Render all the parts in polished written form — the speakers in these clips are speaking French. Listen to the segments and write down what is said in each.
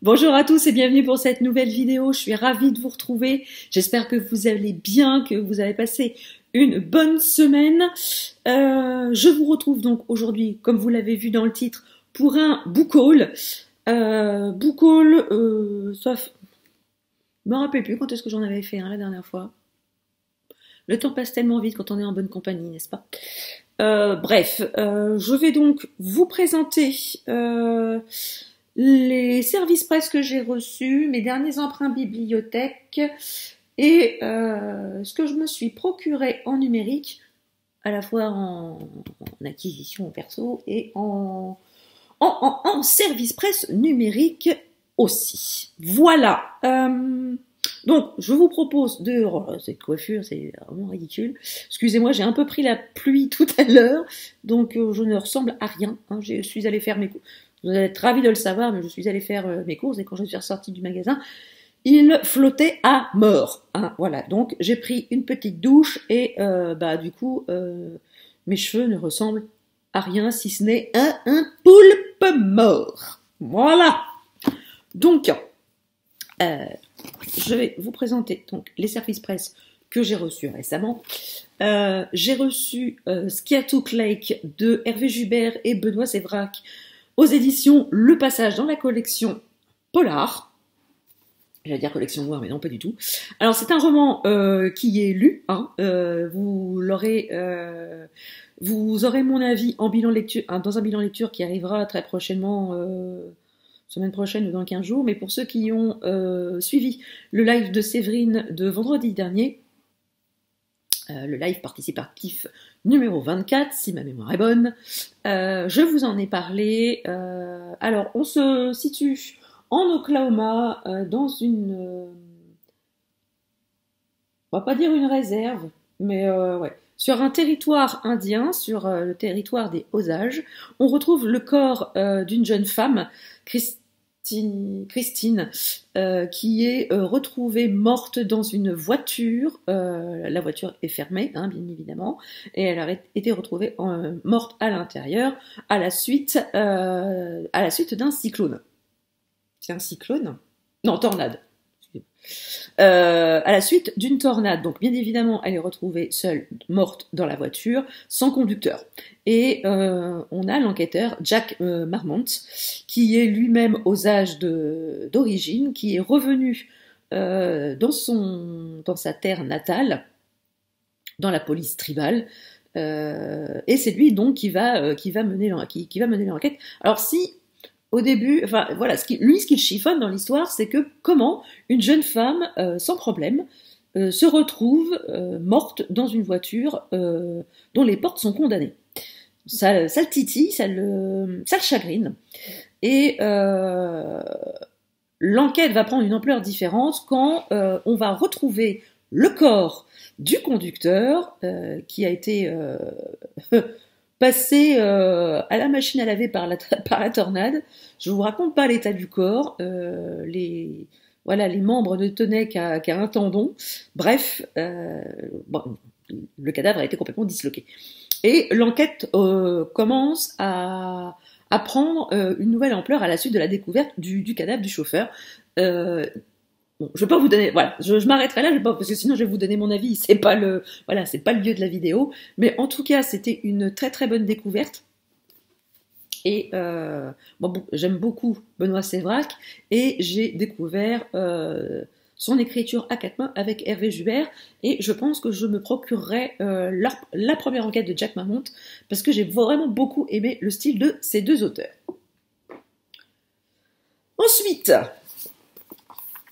Bonjour à tous et bienvenue pour cette nouvelle vidéo. Je suis ravie de vous retrouver. J'espère que vous allez bien, que vous avez passé une bonne semaine. Je vous retrouve donc aujourd'hui, comme vous l'avez vu dans le titre, pour un book haul. Sauf... Je me rappelle plus quand est-ce que j'en avais fait la dernière fois. Le temps passe tellement vite quand on est en bonne compagnie, n'est-ce pas? Je vais donc vous présenter les services presse que j'ai reçus, mes derniers emprunts bibliothèque et ce que je me suis procuré en numérique, à la fois en acquisition perso et en service presse numérique aussi. Voilà. Donc, je vous propose de... Oh, cette coiffure, c'est vraiment ridicule. Excusez-moi, j'ai un peu pris la pluie tout à l'heure, donc je ne ressemble à rien. Je suis allée faire mes courses. Vous allez être ravis de le savoir, mais je suis allée faire mes courses, et quand je suis ressortie du magasin, il flottait à mort. Voilà, donc j'ai pris une petite douche, et du coup, mes cheveux ne ressemblent à rien, si ce n'est à un poulpe mort. Voilà. Donc... je vais vous présenter donc les services presse que j'ai reçus récemment. J'ai reçu Skiatook Lake de Hervé Jubert et Benoît Sévrac aux éditions Le Passage dans la collection Polar. J'allais dire collection noire, mais non, pas du tout. Alors, c'est un roman qui est lu. Vous aurez mon avis en bilan lecture, dans un bilan lecture qui arrivera très prochainement... semaine prochaine ou dans 15 jours, mais pour ceux qui ont suivi le live de Séverine de vendredi dernier, le live participatif numéro 24, si ma mémoire est bonne, je vous en ai parlé. Alors, on se situe en Oklahoma, dans une... on va pas dire une réserve, mais ouais. Sur un territoire indien, sur le territoire des Osages, on retrouve le corps d'une jeune femme, Christine, qui est retrouvée morte dans une voiture. La voiture est fermée, bien évidemment, et elle a été retrouvée morte à l'intérieur à la suite d'un cyclone. C'est un cyclone? Non, tornade. À la suite d'une tornade. Donc bien évidemment, elle est retrouvée seule, morte dans la voiture, sans conducteur. Et on a l'enquêteur Jack Marmont, qui est lui-même aux âges d'origine, qui est revenu dans sa terre natale, dans la police tribale, et c'est lui donc qui va mener l'enquête. Alors si au début, voilà, ce qu'il chiffonne dans l'histoire, c'est que comment une jeune femme, sans problème, se retrouve morte dans une voiture dont les portes sont condamnées. Ça le titille, ça le chagrine. Et l'enquête va prendre une ampleur différente quand on va retrouver le corps du conducteur qui a été... passé à la machine à laver par la tornade. Je vous raconte pas l'état du corps. Les membres ne tenaient qu'à un tendon. Bref, le cadavre a été complètement disloqué. Et l'enquête commence à prendre une nouvelle ampleur à la suite de la découverte du cadavre du chauffeur. Bon, je vais pas vous donner, voilà, je m'arrêterai là, parce que sinon je vais vous donner mon avis, c'est pas le lieu de la vidéo, mais en tout cas c'était une très très bonne découverte, et j'aime beaucoup Benoît Sévrac, et j'ai découvert son écriture à quatre mains avec Hervé Jubert, et je pense que je me procurerai la première enquête de Jack Marmont, parce que j'ai vraiment beaucoup aimé le style de ces deux auteurs. Ensuite,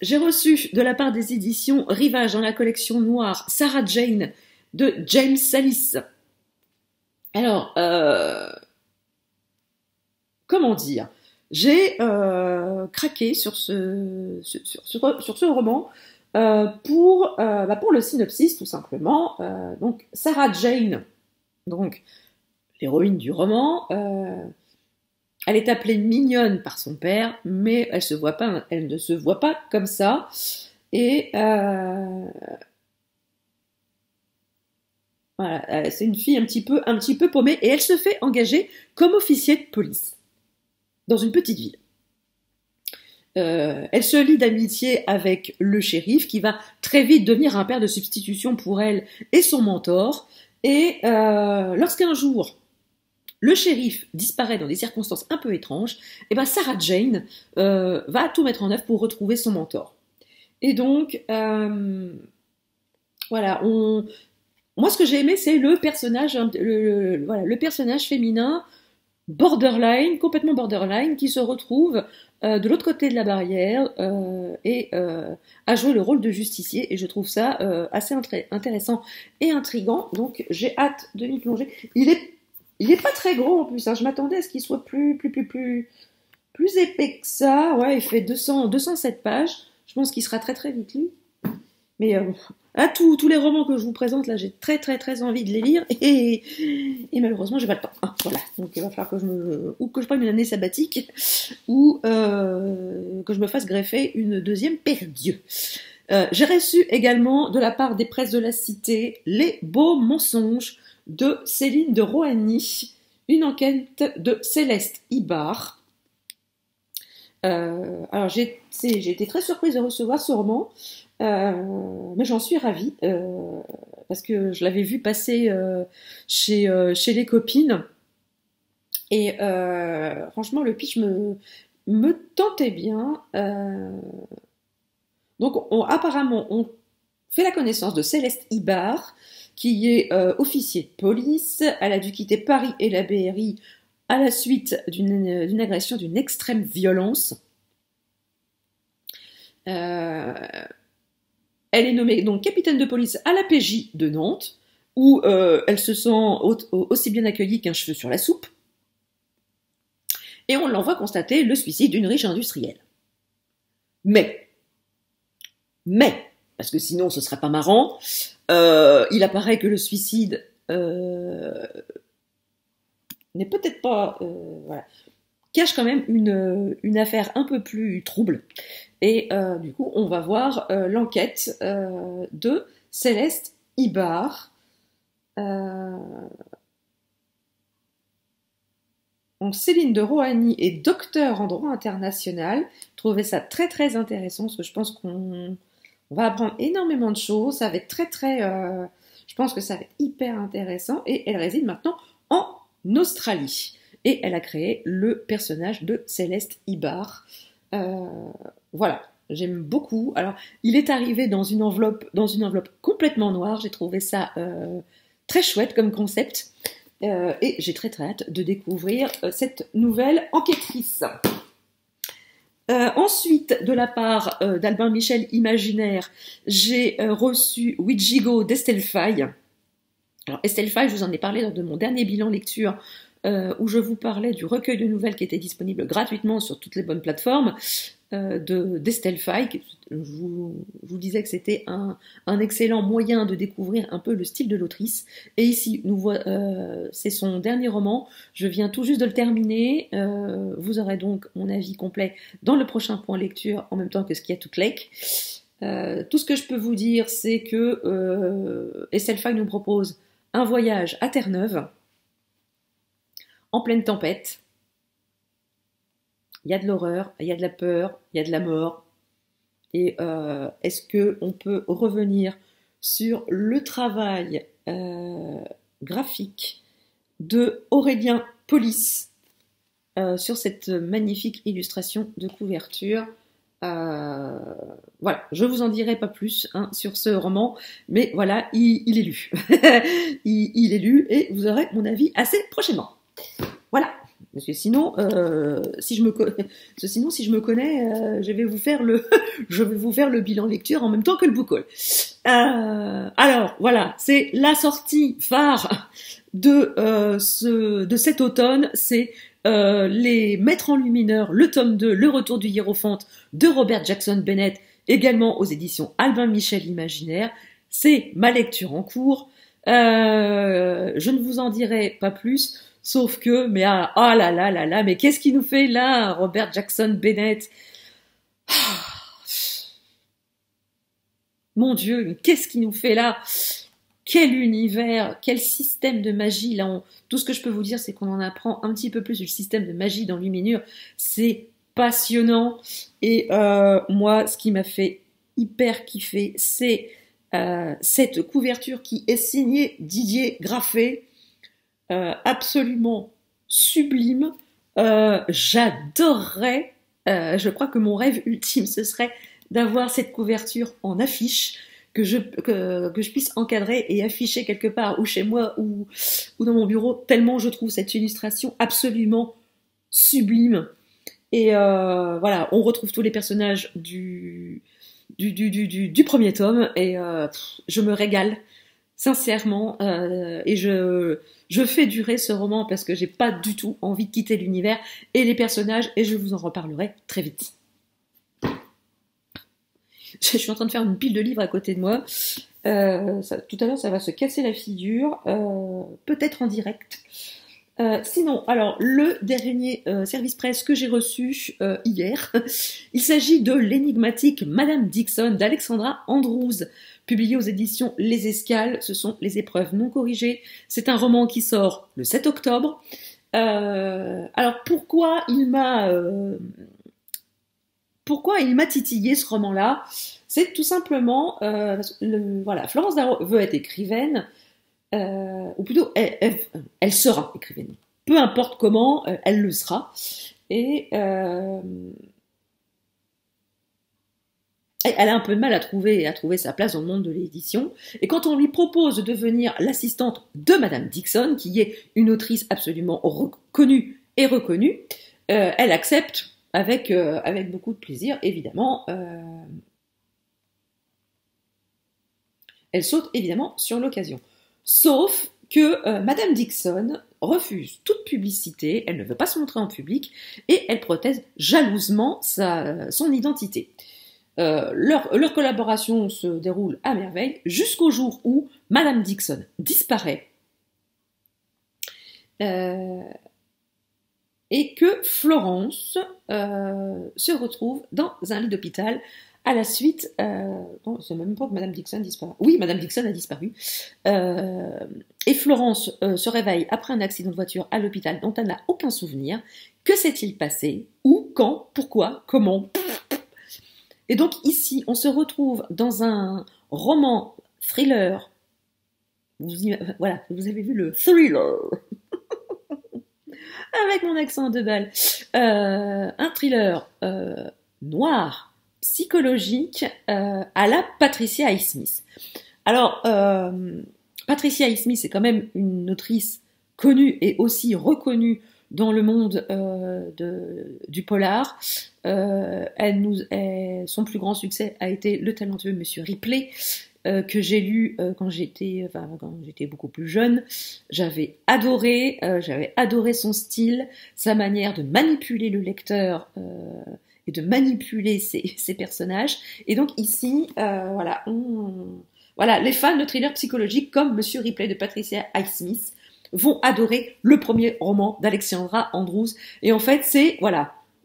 j'ai reçu de la part des éditions Rivage dans la collection noire Sarah Jane de James Sallis. Alors, comment dire, j'ai craqué sur ce roman pour le synopsis tout simplement. Donc Sarah Jane, donc l'héroïne du roman. Elle est appelée mignonne par son père, mais elle ne se voit pas comme ça. Et voilà, c'est une fille un petit peu paumée, et elle se fait engager comme officier de police dans une petite ville. Elle se lie d'amitié avec le shérif qui va très vite devenir un père de substitution pour elle et son mentor. Et lorsqu'un jour le shérif disparaît dans des circonstances un peu étranges, et ben Sarah Jane va tout mettre en œuvre pour retrouver son mentor. Et donc voilà, moi ce que j'ai aimé c'est le personnage, voilà, le personnage féminin borderline, complètement borderline, qui se retrouve de l'autre côté de la barrière et a joué le rôle de justicier. Et je trouve ça assez intéressant et intriguant. Donc j'ai hâte de m'y plonger. Il est pas très gros en plus. Hein. Je m'attendais à ce qu'il soit plus épais que ça. Ouais, il fait 207 pages. Je pense qu'il sera très très vite lu. Mais tous les romans que je vous présente, là, j'ai très envie de les lire et malheureusement, j'ai pas le temps. Ah, voilà, donc il va falloir que je prenne une année sabbatique ou que je me fasse greffer une deuxième paire d'yeux. J'ai reçu également de la part des presses de la Cité Les Beaux Mensonges de Céline de Rohany, une enquête de Céleste Ibard. Alors j'ai été très surprise de recevoir ce roman. Mais j'en suis ravie parce que je l'avais vu passer chez les copines et franchement le pitch me tentait bien. Donc apparemment on fait la connaissance de Céleste Ibard qui est officier de police. Elle a dû quitter Paris et la BRI à la suite d'une agression d'une extrême violence. Elle est nommée donc capitaine de police à la PJ de Nantes, où elle se sent aussi bien accueillie qu'un cheveu sur la soupe. Et on l'envoie constater le suicide d'une riche industrielle. Mais, parce que sinon ce serait pas marrant, il apparaît que le suicide n'est peut-être pas... voilà, cache quand même une affaire un peu plus trouble. Et du coup, on va voir l'enquête de Céleste Ibard. Donc Céline de Rohany est docteure en droit international. Je trouvais ça très intéressant parce que je pense qu'on va apprendre énormément de choses. Ça va être je pense que ça va être hyper intéressant. Et elle réside maintenant en Australie. Et elle a créé le personnage de Céleste Ibard. Voilà, j'aime beaucoup. Alors, il est arrivé dans une enveloppe complètement noire. J'ai trouvé ça très chouette comme concept. Et j'ai très hâte de découvrir cette nouvelle enquêtrice. Ensuite, de la part d'Albin Michel Imaginaire, j'ai reçu Ouijigo d'Estelle Faye. Alors, Estelle Faye, je vous en ai parlé lors de mon dernier bilan lecture, où je vous parlais du recueil de nouvelles qui était disponible gratuitement sur toutes les bonnes plateformes d'Estelle Faye. Je vous disais que c'était un excellent moyen de découvrir un peu le style de l'autrice. Et ici, c'est son dernier roman. Je viens tout juste de le terminer. Vous aurez donc mon avis complet dans le prochain point lecture, en même temps que Skiatuk Lake. Tout ce que je peux vous dire, c'est que Estelle Faye nous propose un voyage à Terre-Neuve, en pleine tempête. Il y a de l'horreur, il y a de la peur, il y a de la mort. Et est-ce qu'on peut revenir sur le travail graphique de Aurélien Polis sur cette magnifique illustration de couverture. Voilà, je vous en dirai pas plus sur ce roman, mais voilà, il est lu. il est lu et vous aurez mon avis assez prochainement. Voilà, parce que sinon, si je me connais, je vais vous faire le bilan lecture en même temps que le book haul. Alors voilà, c'est la sortie phare de cet automne, c'est les Maîtres enlumineurs, le tome 2, Le retour du hiérophante de Robert Jackson Bennett, également aux éditions Albin Michel Imaginaire. C'est ma lecture en cours. Je ne vous en dirai pas plus, sauf que, mais oh là là là là, mais qu'est-ce qu'il nous fait là, Robert Jackson Bennett? Mon Dieu, mais qu'est-ce qu'il nous fait là? Quel univers, quel système de magie là. Tout ce que je peux vous dire, c'est qu'on en apprend un petit peu plus sur le système de magie dans Luminure. C'est passionnant. Et moi, ce qui m'a fait hyper kiffer, c'est cette couverture qui est signée Didier Graffé, absolument sublime. J'adorerais, je crois que mon rêve ultime, ce serait d'avoir cette couverture en affiche, que je puisse encadrer et afficher quelque part, ou chez moi, ou dans mon bureau, tellement je trouve cette illustration absolument sublime. Et voilà, on retrouve tous les personnages du premier tome, et je me régale, sincèrement, et je fais durer ce roman parce que j'ai pas du tout envie de quitter l'univers et les personnages, et je vous en reparlerai très vite. Je suis en train de faire une pile de livres à côté de moi. Tout à l'heure, ça va se casser la figure, peut-être en direct. Sinon, alors, le dernier service presse que j'ai reçu hier, il s'agit de l'énigmatique Madame Dixon d'Alexandra Andrews, publié aux éditions Les Escales. Ce sont les épreuves non corrigées. C'est un roman qui sort le 7 octobre. Alors, pourquoi il m'a titillé ce roman-là? C'est tout simplement, voilà, Florence Darrow veut être écrivaine, ou plutôt, elle sera écrivaine. Peu importe comment, elle le sera. Et elle a un peu de mal à trouver sa place dans le monde de l'édition. Et quand on lui propose de devenir l'assistante de Madame Dixon, qui est une autrice absolument connue et reconnue, elle accepte avec beaucoup de plaisir, évidemment. Elle saute évidemment sur l'occasion. Sauf que Madame Dixon refuse toute publicité, elle ne veut pas se montrer en public, et elle protège jalousement son identité. Leur collaboration se déroule à merveille jusqu'au jour où Madame Dixon disparaît et que Florence se retrouve dans un lit d'hôpital à la suite... non, c'est même pas que Madame Dixon disparaît. Oui, Madame Dixon a disparu. Et Florence se réveille après un accident de voiture à l'hôpital dont elle n'a aucun souvenir. Que s'est-il passé? Où? Quand? Pourquoi? Comment? Et donc ici, on se retrouve dans un roman thriller. Voilà, vous avez vu le thriller avec mon accent de balle. Un thriller noir, psychologique, à la Patricia Highsmith. Alors, Patricia Highsmith est quand même une autrice connue et aussi reconnue dans le monde du polar. Son plus grand succès a été Le talentueux Monsieur Ripley, que j'ai lu quand j'étais beaucoup plus jeune. J'avais adoré son style, sa manière de manipuler le lecteur et de manipuler ses personnages. Et donc ici, voilà, les fans de thrillers psychologiques comme Monsieur Ripley de Patricia Highsmith vont adorer le premier roman d'Alexandra Andrews. Et en fait, c'est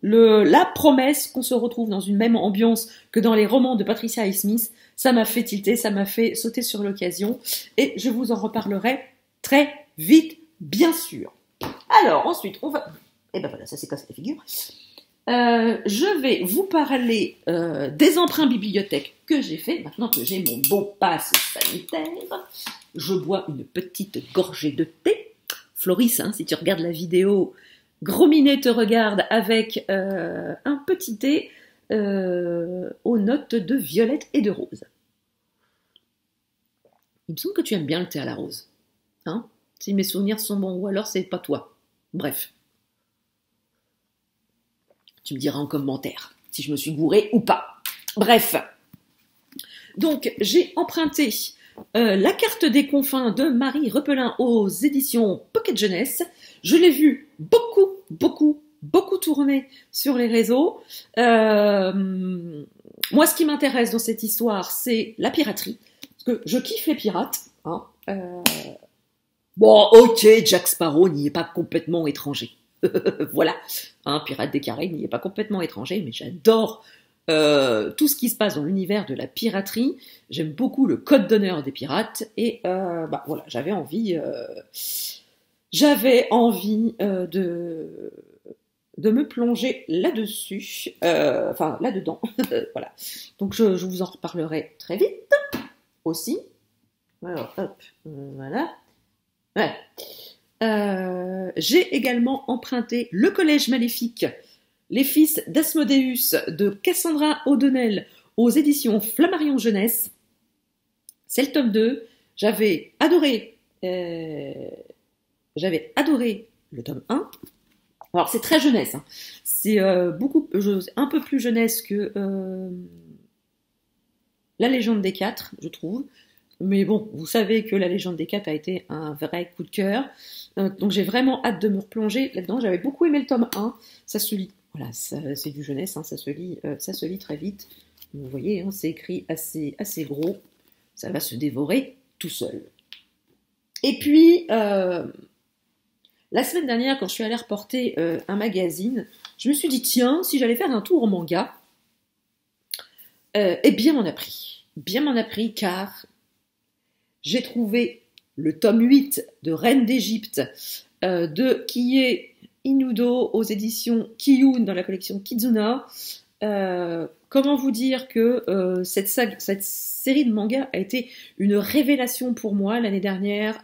la promesse qu'on se retrouve dans une même ambiance que dans les romans de Patricia Highsmith. Ça m'a fait tilter, ça m'a fait sauter sur l'occasion, et je vous en reparlerai très vite, bien sûr. Alors, ensuite, on va... Et ben voilà, ça s'est cassé la figure. Je vais vous parler des emprunts bibliothèques que j'ai fait. Maintenant que j'ai mon bon pass sanitaire, je bois une petite gorgée de thé. Floris, si tu regardes la vidéo, Gros Minet te regarde avec un petit thé aux notes de violette et de rose. Il me semble que tu aimes bien le thé à la rose. Si mes souvenirs sont bons, ou alors c'est pas toi. Bref. Tu me diras en commentaire si je me suis gourée ou pas. Bref. Donc, j'ai emprunté La carte des confins de Marie Repelin aux éditions Pocket Jeunesse. Je l'ai vu beaucoup tourner sur les réseaux. Moi, ce qui m'intéresse dans cette histoire, c'est la piraterie. Parce que je kiffe les pirates. Bon, ok, Jack Sparrow n'y est pas complètement étranger. Voilà, Pirates des Caraïbes n'y est pas complètement étranger, mais j'adore tout ce qui se passe dans l'univers de la piraterie. J'aime beaucoup le code d'honneur des pirates, et voilà, j'avais envie de me plonger là-dessus, enfin là-dedans, voilà. Donc je vous en reparlerai très vite aussi. Alors hop, voilà. Ouais. J'ai également emprunté Le Collège Maléfique, les fils d'Asmodéus de Cassandra O'Donnell aux éditions Flammarion Jeunesse. C'est le tome 2. J'avais adoré le tome 1. Alors c'est très jeunesse, hein. C'est un peu plus jeunesse que La Légende des Quatre, je trouve. Mais bon, vous savez que La Légende des Quatre a été un vrai coup de cœur. Donc j'ai vraiment hâte de me replonger là-dedans. J'avais beaucoup aimé le tome 1. Ça se lit, voilà, c'est du jeunesse, hein, ça se lit très vite. Vous voyez, hein, c'est écrit assez gros. Ça va se dévorer tout seul. Et puis, la semaine dernière, quand je suis allée reporter un magazine, je me suis dit, tiens, si j'allais faire un tour en manga, et bien m'en a pris. Bien m'en a pris, car j'ai trouvé le tome 8 de Reine d'Égypte de Kie Inudo aux éditions Kiyun dans la collection Kizuna. Comment vous dire que cette série de mangas a été une révélation pour moi l'année dernière.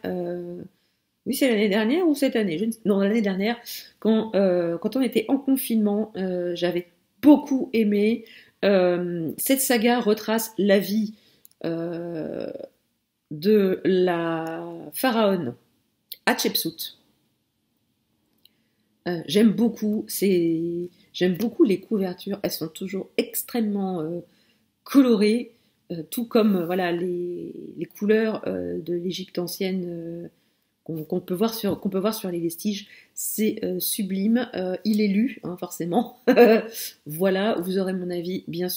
Oui, c'est l'année dernière ou cette année? Non, l'année dernière, quand on était en confinement, j'avais beaucoup aimé. Cette saga retrace la vie de la pharaone Hatshepsut. J'aime beaucoup les couvertures, elles sont toujours extrêmement colorées, tout comme voilà les couleurs de l'Égypte ancienne qu'on peut voir sur les vestiges. C'est sublime. Il est lu, hein, forcément. Voilà, vous aurez mon avis bien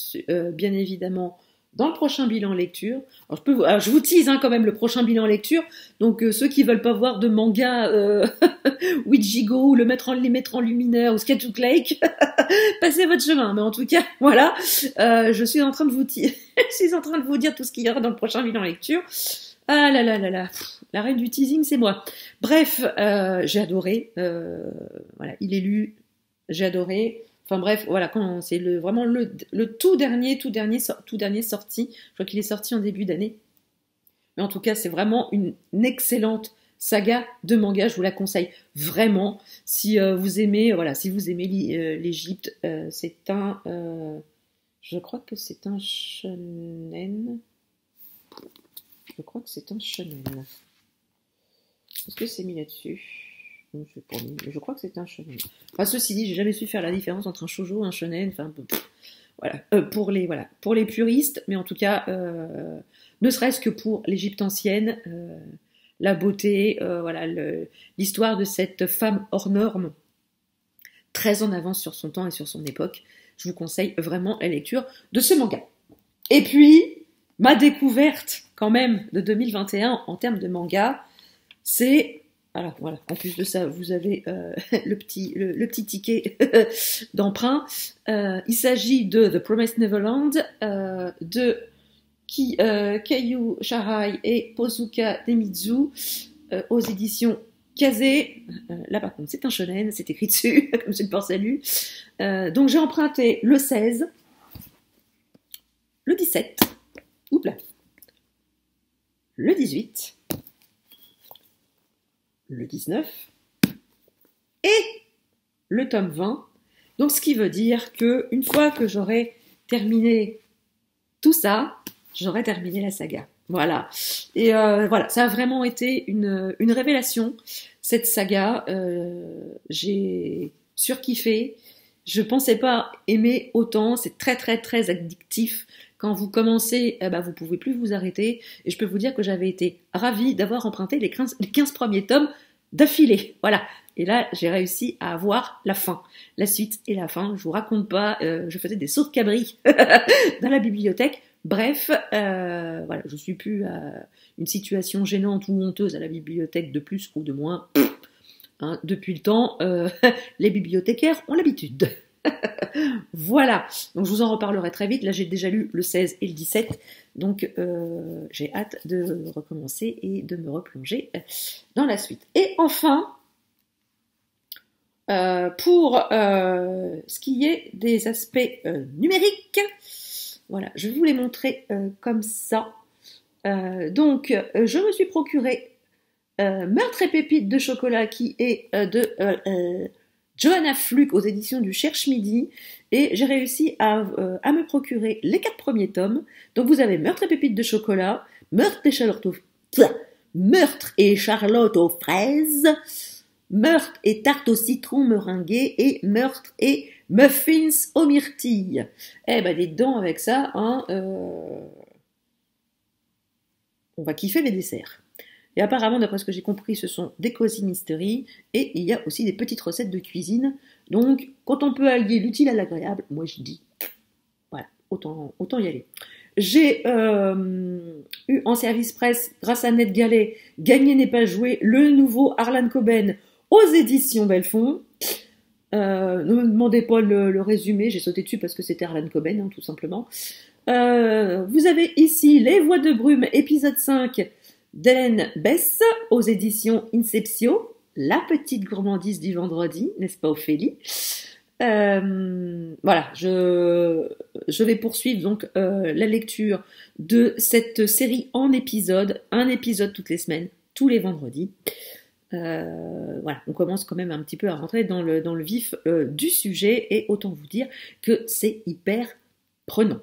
évidemment dans le prochain bilan lecture. Alors, je vous tease hein, quand même le prochain bilan lecture. Donc ceux qui veulent pas voir de manga Wijigo ou les mettre en luminaire ou Sketchbook Lake, passez votre chemin. Mais en tout cas, voilà, je suis en train de vous dire tout ce qu'il y aura dans le prochain bilan lecture. Ah là là là là, la reine du teasing, c'est moi. Bref, j'ai adoré. Voilà, il est lu, j'ai adoré. Enfin bref, voilà, c'est vraiment le tout dernier sorti. Je crois qu'il est sorti en début d'année. Mais en tout cas, c'est vraiment une excellente saga de manga. Je vous la conseille vraiment. Si vous aimez, l'Égypte, c'est un, je crois que c'est un shonen. Je crois que c'est un shonen. Est-ce que c'est mis là-dessus? Je crois que c'est un shonen. Enfin, ceci dit, j'ai jamais su faire la différence entre un shoujo et un shonen. Enfin, voilà. Pour les puristes, mais en tout cas, ne serait-ce que pour l'Égypte ancienne, la beauté, voilà, l'histoire de cette femme hors norme, très en avance sur son temps et sur son époque. Je vous conseille vraiment la lecture de ce manga. Et puis, ma découverte quand même de 2021 en termes de manga, c'est... Alors voilà, en plus de ça, vous avez le petit ticket d'emprunt. Il s'agit de The Promised Neverland de Keiyu Shirai et Posuka Demizu aux éditions Kazé. Là par contre, c'est un shonen, c'est écrit dessus, comme c'est le port-salut. Donc j'ai emprunté le 16, le 17, le 18, le 19 et le tome 20. Donc ce qui veut dire que une fois que j'aurai terminé tout ça, j'aurai terminé la saga. Voilà. Et voilà, ça a vraiment été une révélation, cette saga. J'ai surkiffé. Je pensais pas aimer autant. C'est très très très addictif. Quand vous commencez, vous pouvez plus vous arrêter. Et je peux vous dire que j'avais été ravie d'avoir emprunté les 15 premiers tomes d'affilée. Voilà. Et là, j'ai réussi à avoir la fin. La suite et la fin. Je vous raconte pas, je faisais des sauts de cabri dans la bibliothèque. Bref, voilà, je suis plus à une situation gênante ou honteuse à la bibliothèque de plus ou de moins. Hein, depuis le temps, les bibliothécaires ont l'habitude. Voilà, donc je vous en reparlerai très vite. Là, j'ai déjà lu le 16 et le 17, donc j'ai hâte de recommencer et de me replonger dans la suite. Et enfin, Pour ce qui est des aspects numériques, voilà, je vais vous les montrer comme ça. Je me suis procuré Meurtre et pépites de chocolat qui est de Johanna Fluke aux éditions du Cherche Midi, et j'ai réussi à me procurer les 4 premiers tomes. Donc vous avez Meurtre et pépites de chocolat, Meurtre et Charlotte aux fraises, Meurtre et tarte au citron meringuée et Meurtre et muffins aux myrtilles. Eh ben des dents avec ça, hein, on va kiffer les desserts. Et apparemment, d'après ce que j'ai compris, ce sont des cozy mystery, et il y a aussi des petites recettes de cuisine. Donc, quand on peut allier l'utile à l'agréable, moi je dis, voilà, autant y aller. J'ai eu en service presse, grâce à Ned Gallet, Gagner n'est pas joué, le nouveau Harlan Coben aux éditions Belfond. Ne me demandez pas le résumé, j'ai sauté dessus parce que c'était Harlan Coben, hein, tout simplement. Vous avez ici Les Voix de Brume, épisode 5, d'Hélène Bess, aux éditions Inceptio, la petite gourmandise du vendredi, n'est-ce pas Ophélie? Voilà, je vais poursuivre donc la lecture de cette série en épisodes, un épisode toutes les semaines, tous les vendredis. Voilà, on commence quand même un petit peu à rentrer dans le vif du sujet, et autant vous dire que c'est hyper prenant.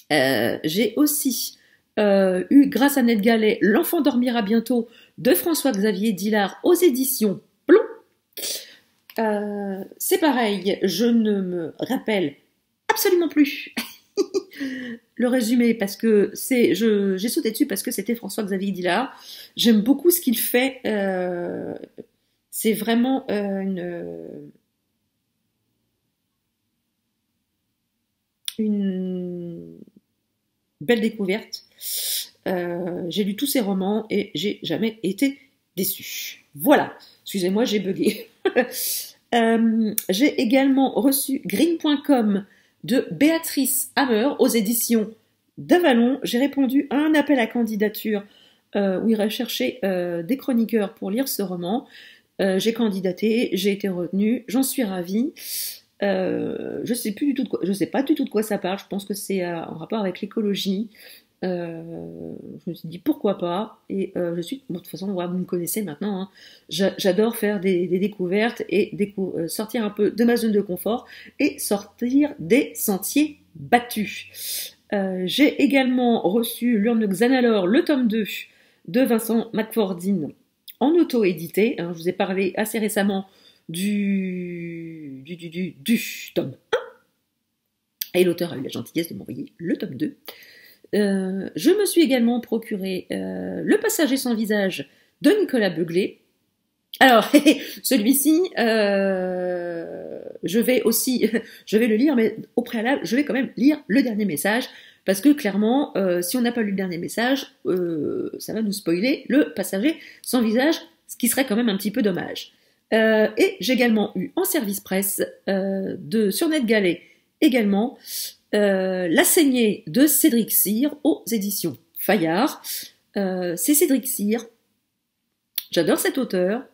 J'ai aussi eu, grâce à Ned Gallet, L'enfant dormira bientôt de François-Xavier Dillard aux éditions Plomb. C'est pareil, je ne me rappelle absolument plus le résumé parce que j'ai sauté dessus parce que c'était François-Xavier Dillard. J'aime beaucoup ce qu'il fait. C'est vraiment une belle découverte. J'ai lu tous ses romans et j'ai jamais été déçue. Voilà, excusez-moi, j'ai bugué. J'ai également reçu Green.com de Béatrice Hammer aux éditions d'Avalon. J'ai répondu à un appel à candidature où il recherchait des chroniqueurs pour lire ce roman. J'ai candidaté, j'ai été retenue, j'en suis ravie. Je sais pas du tout de quoi ça parle. Je pense que c'est en rapport avec l'écologie. Je me suis dit pourquoi pas, et bon, de toute façon vous me connaissez maintenant, hein. J'adore faire des découvertes et sortir un peu de ma zone de confort et sortir des sentiers battus. J'ai également reçu L'Urne de Xanalor, le tome 2 de Vincent McFordine en auto-édité, hein. Je vous ai parlé assez récemment du tome 1, et l'auteur a eu la gentillesse de m'envoyer le tome 2. Je me suis également procuré Le Passager sans visage de Nicolas Beuglet. Alors, celui-ci, je vais le lire, mais au préalable, je vais quand même lire le dernier message, parce que clairement, si on n'a pas lu le dernier message, ça va nous spoiler Le Passager sans visage, ce qui serait quand même un petit peu dommage. Et j'ai également eu en service presse sur Ned Gallet également La saignée de Cédric Cyr aux éditions Fayard. C'est Cédric Cyr. J'adore cet auteur.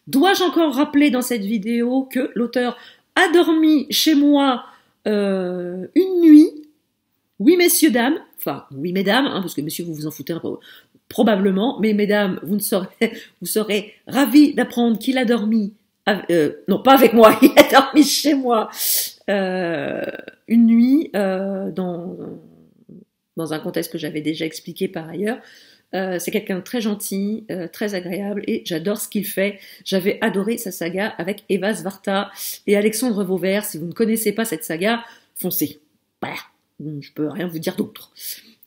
Dois-je encore rappeler dans cette vidéo que l'auteur a dormi chez moi une nuit? Oui, messieurs, dames. Enfin, oui, mesdames, hein, parce que messieurs, vous vous en foutez un peu, probablement. Mais mesdames, vous serez ravis d'apprendre qu'il a dormi... non, pas avec moi, il a dormi chez moi une nuit dans un contexte que j'avais déjà expliqué par ailleurs. C'est quelqu'un de très gentil, très agréable, et j'adore ce qu'il fait. J'avais adoré sa saga avec Eva Svarta et Alexandre Vauvert. Si vous ne connaissez pas cette saga, foncez. Voilà, je peux rien vous dire d'autre.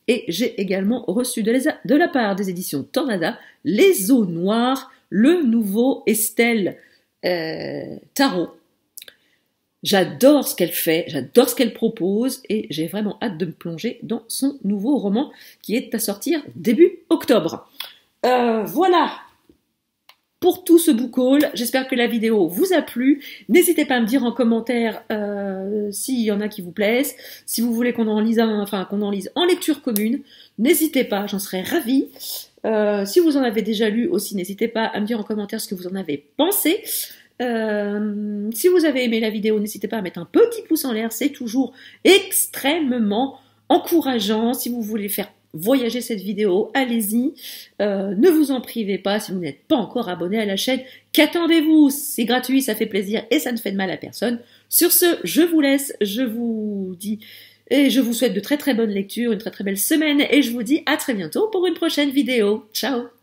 Et j'ai également reçu de la part des éditions Tornada Les Eaux Noires, le nouveau Estelle Tarot. J'adore ce qu'elle fait, j'adore ce qu'elle propose, et j'ai vraiment hâte de me plonger dans son nouveau roman qui est à sortir début octobre. Voilà pour tout ce book haul. J'espère que la vidéo vous a plu. N'hésitez pas à me dire en commentaire s'il y en a qui vous plaisent, si vous voulez qu'on en lise en lecture commune. N'hésitez pas, j'en serais ravie. Si vous en avez déjà lu aussi, n'hésitez pas à me dire en commentaire ce que vous en avez pensé. Si vous avez aimé la vidéo, n'hésitez pas à mettre un petit pouce en l'air, c'est toujours extrêmement encourageant. Si vous voulez faire voyager cette vidéo, allez-y, ne vous en privez pas si vous n'êtes pas encore abonné à la chaîne. Qu'attendez-vous? C'est gratuit, ça fait plaisir et ça ne fait de mal à personne. Sur ce, je vous laisse, je vous dis et je vous souhaite de très très bonnes lectures, une très très belle semaine et je vous dis à très bientôt pour une prochaine vidéo. Ciao!